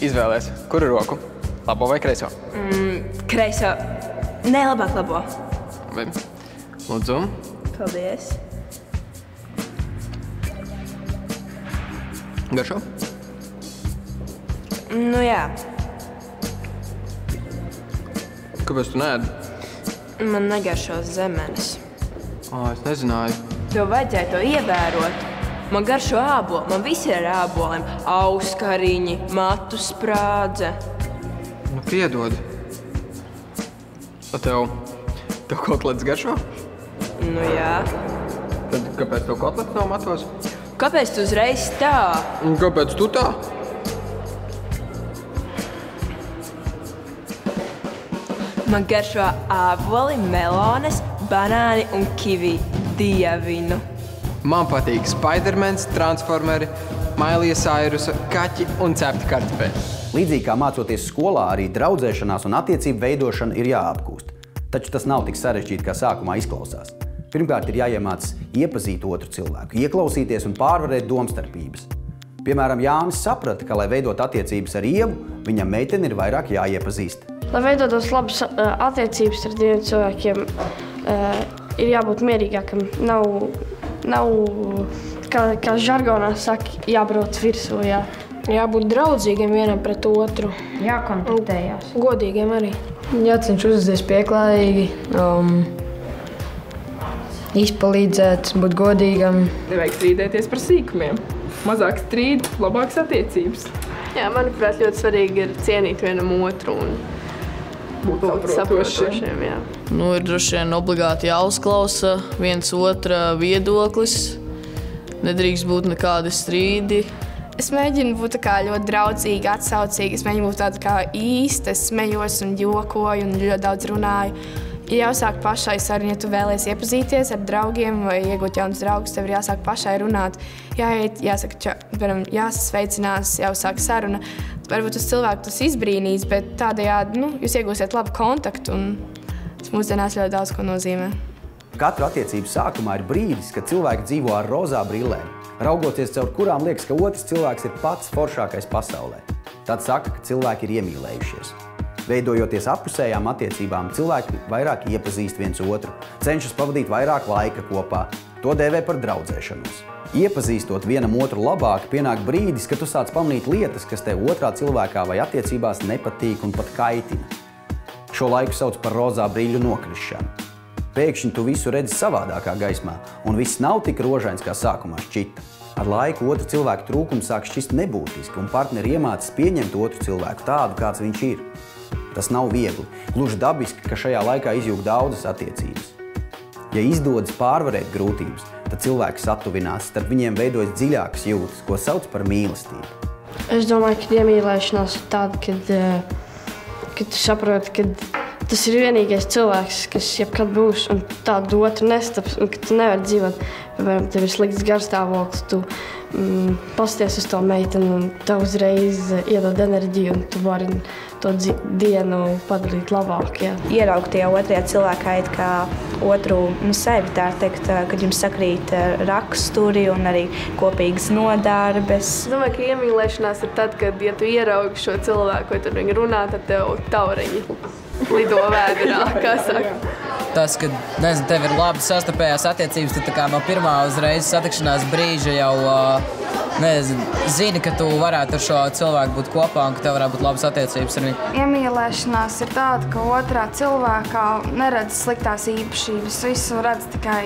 Izvēlēs, kuru roku? Labo vai kreiso? Kreiso. Nē, labāk labo. Lūdzu. Paldies. Garšo? Nu jā. Kāpēc tu neēdi? Man negaršo zemenes. Es nezināju. Tev vajadzēja to ievērot. Man garšo āboli. Man visi ir ar āboliem. Auskariņi, matu sprādze. Nu, piedod. Tev kotlets garšo? Nu jā. Tad kāpēc tev kotlets nav matos? Kāpēc tu uzreiz tā? Un kāpēc tu tā? Man garšo āboli, melones, banāni un kivi. Dievinu. Man patīk Spidermans, Transformeri, Mailija Sairusa, kaķi un cepti kartupeļi. Līdzīgi kā mācoties skolā, arī draudzēšanās un attiecību veidošana ir jāapgūst. Taču tas nav tik sarežģīti, kā sākumā izklausās. Pirmkārt, ir jāiemācās iepazīt otru cilvēku, ieklausīties un pārvarēt domstarpības. Piemēram, Jānis saprata, ka, lai veidot attiecības ar Ievu, viņam meiteni ir vairāk jāiepazīst. Lai veidotos labas attiecības ar diviem cilvēkiem, ir jābūt mierīgākam. Nav kā žargonā saka, jābrauc virsū. Jā. Jābūt draudzīgiem vienam pret otru. Jākontaktējās. Godīgiem arī. Jācenš uzvesties pieklājīgi, izpalīdzēt, būt godīgam. Nevajag strīdēties par sīkumiem. Mazāk strīd, labākas attiecības. Jā, manuprāt, ļoti svarīgi ir cienīt vienam otru un būt saprotošiem. Jā. Nu, ir droši vien obligāti jāuzklausa viens otra viedoklis. Nedrīkst būt nekādi strīdi. Es mēģinu būt ļoti draudzīga, atsaucīga. Es mēģinu būt tāda kā īsta. Es smejos un jokoju un ļoti daudz runāju. Ir jāsāk pašai saruna, ja tu vēlies iepazīties ar draugiem vai iegūt jaunus draugus, tev ir jāsāk pašai runāt. Jāiet, jāsasveicinās, jāuzsāk saruna. Varbūt tas cilvēku tas izbrīnīs, bet tādējādi jūs iegūsiet labu kontaktu un tas mūsdienās ļoti daudz ko nozīmē. Katra attiecību sākumā ir brīdis, kad cilvēki dzīvo ar rozā brillēm, raugoties caur kurām liekas, ka otrs cilvēks ir pats foršākais pasaulē. Tad saka, ka cilvēki ir iemīlējušies. Veidojoties appusējām attiecībām, cilvēki vairāk iepazīst viens otru, cenšas pavadīt vairāk laika kopā. To dēvē par draudzēšanos. Iepazīstot vienam otru labāk, pienāk brīdis, kad tu sāc pamanīt lietas, kas tev otrā cilvēkā vai attiecībās nepatīk un pat kaitina. Šo laiku sauc par rozā brīļu nokrišanu. Pēkšņi tu visu redzi savādākā gaismā, un viss nav tik rožains, kā sākumā šķita. Ar laiku otru cilvēku trūkums sāk šķist nebūtiski, un partneri iemācas pieņemt otru cilvēku tādu, kāds viņš ir. Tas nav viegli, gluži dabiski, ka šajā laikā izjūg daudzas attiecības. Ja izdodas pārvarēt grūtības, tad cilvēki satuvinās, starp viņiem veidojas dziļākas jūtas, ko sauc par mīlestību. Es domāju, ka iemīlēšanās ir tāda, kad tu saproti, ka tas ir vienīgais cilvēks, kas jebkad būs, un tādu otru nestaps, un ka tu nevari dzīvot. Piemēram, tev ir slikts garstāvoklis, tu pasties uz to meiteni, un tev uzreiz iedod enerģiju, un tu vari to dienu padarīt labāk. Jā. Ieraugt tajā otrajā cilvēkā it kā otru sevi, tā teikt, kad jums sakrīt raksturi un arī kopīgas nodarbes. Es domāju, ka iemīlēšanās ir tad, kad, ja tu ieraugi šo cilvēku, vai tur viņi runā, tad tev taureņi lido vēderā, kā saka. Tas, kad, nezinu, tev ir labi sastapējās attiecības, tad tā kā no pirmā uzreiz satikšanās brīža jau, zini, ka tu varētu ar šo cilvēku būt kopā un ka tev varētu būt labas attiecības ar viņu. Iemīlēšanās ir tāda, ka otrā cilvēkā neredz sliktās īpašības. Visu redz tikai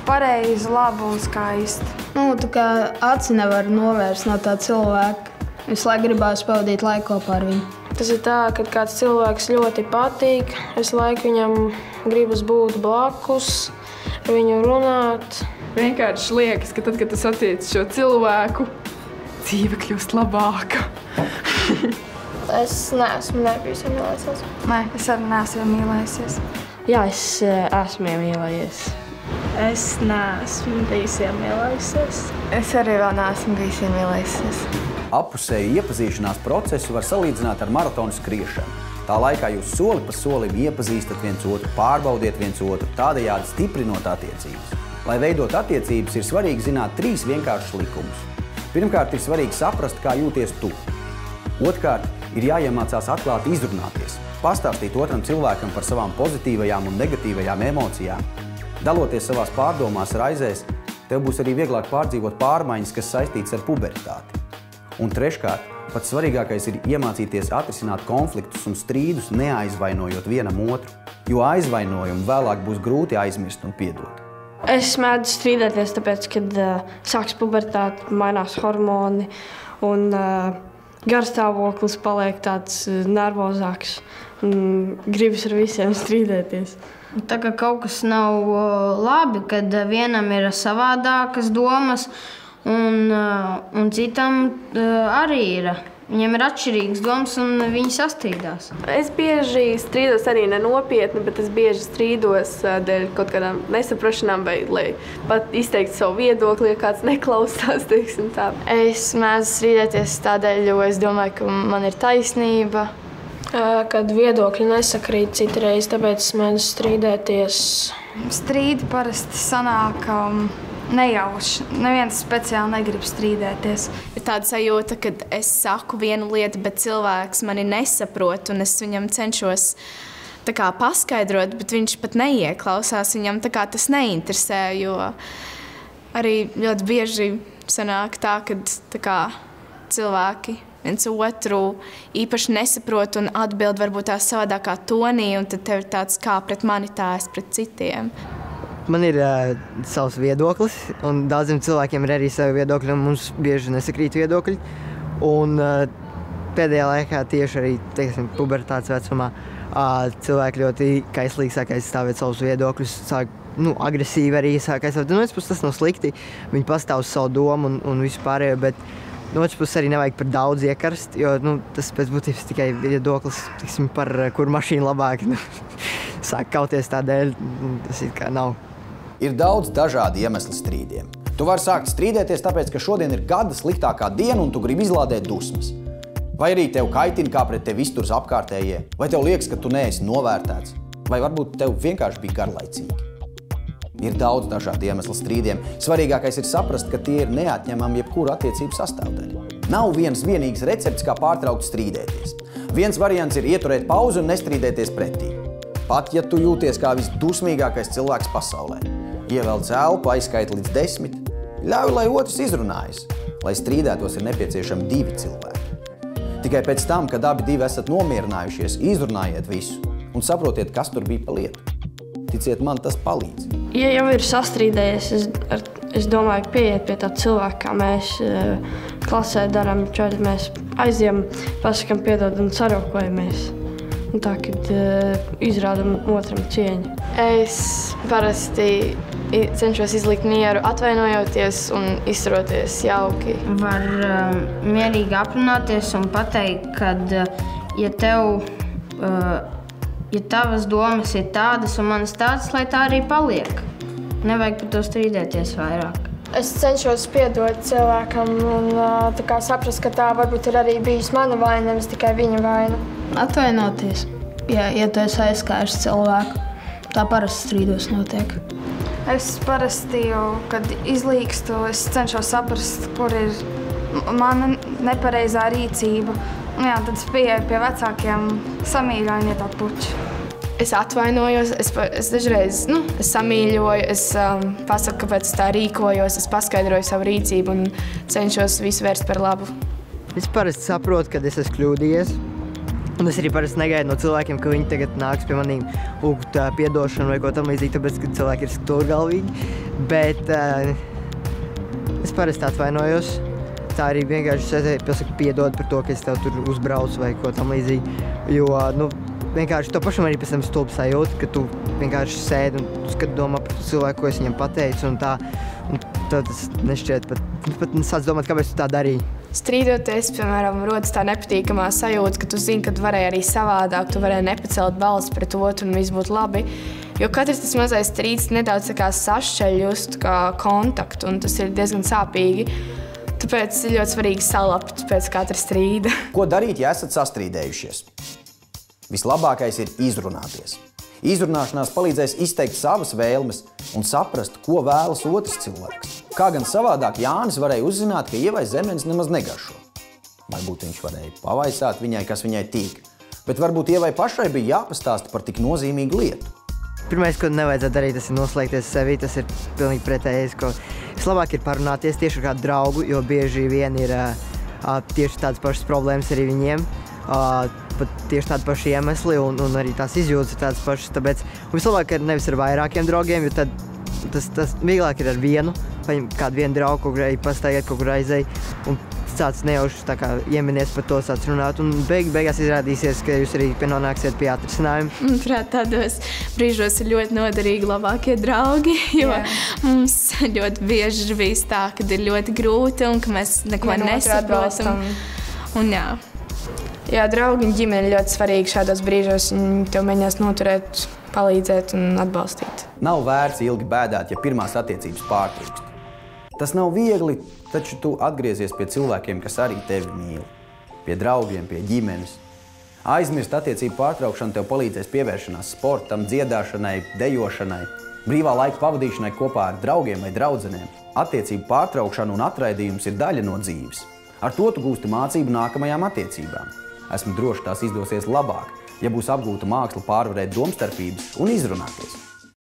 pareizi, labu un skaisti. Tu kā aci nevar novērst no tā cilvēka. Visu laiku gribās pavadīt laiku kopā ar viņu. Tas ir tā, kad kāds cilvēks ļoti patīk, visu laiku viņam gribas būt blakus, ar viņu runāt. Vienkārši liekas, ka tad, kad tu satiec šo cilvēku, dzīve kļūst labāka. Es neesmu bijusi iemīlējusies. Nē, es arī neesmu iemīlējusies. Jā, es esmu iemīlējies. Es neesmu bijusi iemīlējusies. Es arī vēl neesmu bijusi iemīlējusies. Appusēju iepazīšanās procesu var salīdzināt ar maratonu skriešanu. Tā laikā jūs soli pa solim iepazīstat viens otru, pārbaudiet viens otru, tādējādi stiprinot attiecības. Lai veidot attiecības, ir svarīgi zināt 3 vienkāršus likumus. Pirmkārt, ir svarīgi saprast, kā jūties tu. Otrkārt, ir jāiemācās atklāti izrunāties, pastāstīt otram cilvēkam par savām pozitīvajām un negatīvajām emocijām. Daloties savās pārdomās, raizēs, tev būs arī vieglāk pārdzīvot pārmaiņas, kas saistītas ar pubertāti. Un treškārt, pats svarīgākais ir iemācīties atrisināt konfliktus un strīdus, neaizvainojot vienam otru, jo aizvainojumu vēlāk būs grūti aizmirst un piedot. Es mēdzu strīdēties, tāpēc, kad sāks pubertāte, mainās hormoni un garstāvoklis paliek tāds nervozāks. Gribas ar visiem strīdēties. Tā kā kaut kas nav labi, kad vienam ir savādākas domas un citam arī ir. Viņiem ir atšķirīgas domas un viņi sastrīdās. Es bieži strīdos arī nenopietni, bet es bieži strīdos dēļ kaut kādām nesaprašanām vai lai pat izteikt savu viedokli, ja kāds neklausās, teiksim tā. Es mēdzu strīdēties tādēļ, jo es domāju, ka man ir taisnība. Kad viedokļi nesakrīt citreiz, tāpēc es mēdzu strīdēties. Strīdi parasti sanāk nejauši. Neviens speciāli negrib strīdēties. Ir tāda sajūta, ka es saku vienu lietu, bet cilvēks mani nesaprot, un es viņam cenšos tā kā paskaidrot, bet viņš pat neieklausās. Viņam tā kā tas neinteresē, jo arī ļoti bieži sanāk tā, ka tā kā cilvēki viens otru īpaši nesaprot un atbild varbūt tā savādākā tonī, un tad tev ir tāds kā pret mani, tā es pret citiem. Man ir savs viedoklis, un daudziem cilvēkiem ir arī savi viedokļi, un mums bieži nesakrīt viedokļi. Un pēdējā laikā tieši arī, teiksim, pubertātes vecumā cilvēki ļoti kaislīgi sāk aizstāvēt savus viedokļus, sāk agresīvi arī sāk aizstāvēt. No otras puses tas nav slikti, viņi pastāv uz savu domu un visu pārējo, bet no otras puses arī nevajag par daudz iekarst, jo tas pēc būtības tikai viedoklis, tiksim, par kur mašīnu labāk sāk kauties tādēļ, tas it kā nav. Ir daudz dažādi iemesli strīdiem. Tu vari sākt strīdēties tāpēc, ka šodien ir gada sliktākā diena un tu gribi izlādēt dusmas. Vai arī tev kaitina, kā pret tevi izturas apkārtējie, vai tev liekas, ka tu neesi novērtēts, vai varbūt tev vienkārši bija garlaicīgi. Ir daudz dažādu iemeslu strīdiem. Svarīgākais ir saprast, ka tie ir neatņemami jebkura attiecību sastāvdaļa. Nav viens vienīgs recepts, kā pārtraukt strīdēties. Viens variants ir ieturēt pauzi un nestrīdēties pretī. Pat ja tu jūties kā visdusmīgākais cilvēks pasaulē. Ievelc elpu, aizskaiti līdz 10, ļauj, lai otrs izrunājas. Lai strīdētos, ir nepieciešami 2 cilvēki. Tikai pēc tam, kad abi divi esat nomierinājušies, izrunājiet visu un saprotiet, kas tur bija pa lietu. Ticiet man, tas palīdz. Ja jau ir sastrīdējies, es domāju, ka pieiet pie tā cilvēka, kā mēs klasē darām, kad mēs aizjām, pasakam piedod un saraukojamies. Un tā, kad izrādam otram cieņu. Es parasti cenšos izlikt mieru, atvainojoties un izturoties jauki. Var mierīgi aprunāties un pateikt, kad ja tavas domas ir tādas un manas tādas, lai tā arī paliek. Nevajag par to strīdēties vairāk. Es cenšos piedot cilvēkam un tā kā saprast, ka tā varbūt ir arī bijusi mana vaina, nevis tikai viņa vaina. Atvainoties, ja tu esi aizskārs cilvēku. Tā parasti strīdos notiek. Es parasti jau, kad izlīkstu, es cenšos saprast, kur ir mana nepareizā rīcība. Un jā, tad es pieeju pie vecākiem, samīļoju un iet atpuķi. Es atvainojos, es dažreiz es samīļoju, es pasaku, kāpēc es tā rīkojos, es paskaidroju savu rīcību un cenšos visu vērst par labu. Es parasti saprotu, kad es esmu kļūdījies. Un es arī parasti negaidu no cilvēkiem, ka viņi tagad nāks pie manīm lūgt piedošanu vai ko tam līdzīgi, tāpēc, ka cilvēki ir stūrgalvīgi. Bet es parasti atvainojos. Tā arī vienkārši pasaku piedod par to, ka es tev tur uzbraucu vai ko tam līdzīgi. Jo, vienkārši to pašam arī pēc tam stulbi sajūta, ka tu vienkārši sēdi un domā par cilvēku, ko es viņam pateicu un tā. Un tad tas nešķiet pat sāc domāt, kāpēc tu tā darīji. Strīdoties, piemēram, rodas tā nepatīkamā sajūta, ka tu zini, ka tu varēji arī savādāk, tu varēji nepacelt balsi pret otru un viss būtu labi. Jo katrs tas mazais strīds nedaudz tā kā sašķeļ just kā kontaktu, un tas ir diezgan sāpīgi. Tāpēc ir ļoti svarīgi salapt pēc katra strīda. Ko darīt, ja esat sastrīdējušies? Vislabākais ir izrunāties. Izrunāšanās palīdzēs izteikt savas vēlmes un saprast, ko vēlas otrs cilvēks. Kā gan savādāk Jānis varēja uzzināt, ka Ievai zemenes nemaz negaršo. Varbūt viņš varēja pavaicāt viņai, kas viņai tīk. Bet varbūt Ievai pašai bija jāpastāsta par tik nozīmīgu lietu. Pirmais, ko nevajadzētu darīt, tas ir noslēgties sevi. Tas ir pilnīgi pretējais, ko vislabāk ir parunāties tieši ar kādu draugu, jo bieži vien ir tieši tādas pašas problēmas arī viņiem. Pat tieši tādi paši iemesli un arī tās izjūtas ir tādas pašas. Tāpēc vislabāk ir nevis ar vairākiem draugiem, jo tad tas vieglāk ir ar vienu. Paņem kādu vienu draugu, kaut kur pastaigāt, kaut kur aizej. Un tāds nejauši tā kā ieminies par to, sāc runāt. Un beigās izrādīsies, ka jūs arī nonāksiet pie atrisinājuma. Manuprāt, tādos brīžos ir ļoti noderīgi labākie draugi, jo mums ļoti bieži ir bijis tā, ka ir ļoti grūti un ka mēs neko nesaprotam. Jā, draugi un ģimene ir ļoti svarīgi šādos brīžos. Viņi tev mēģinās noturēt, palīdzēt un atbalstīt. Nav vērts ilgi bēdāt, ja pirmās attiecības pārtrūkst. Tas nav viegli, taču tu atgriezies pie cilvēkiem, kas arī tevi mīl. Pie draugiem, pie ģimenes. Aizmirst attiecību pārtraukšanu tev palīdzēs pievēršanās sportam, dziedāšanai, dejošanai, brīvā laika pavadīšanai kopā ar draugiem vai draudzenēm. Attiecību pārtraukšana un atraidījums ir daļa no dzīves. Ar to tu gūsti mācību nākamajām attiecībām. Esmu droši, tās izdosies labāk, ja būs apgūta māksla pārvarēt domstarpības un izrunāties.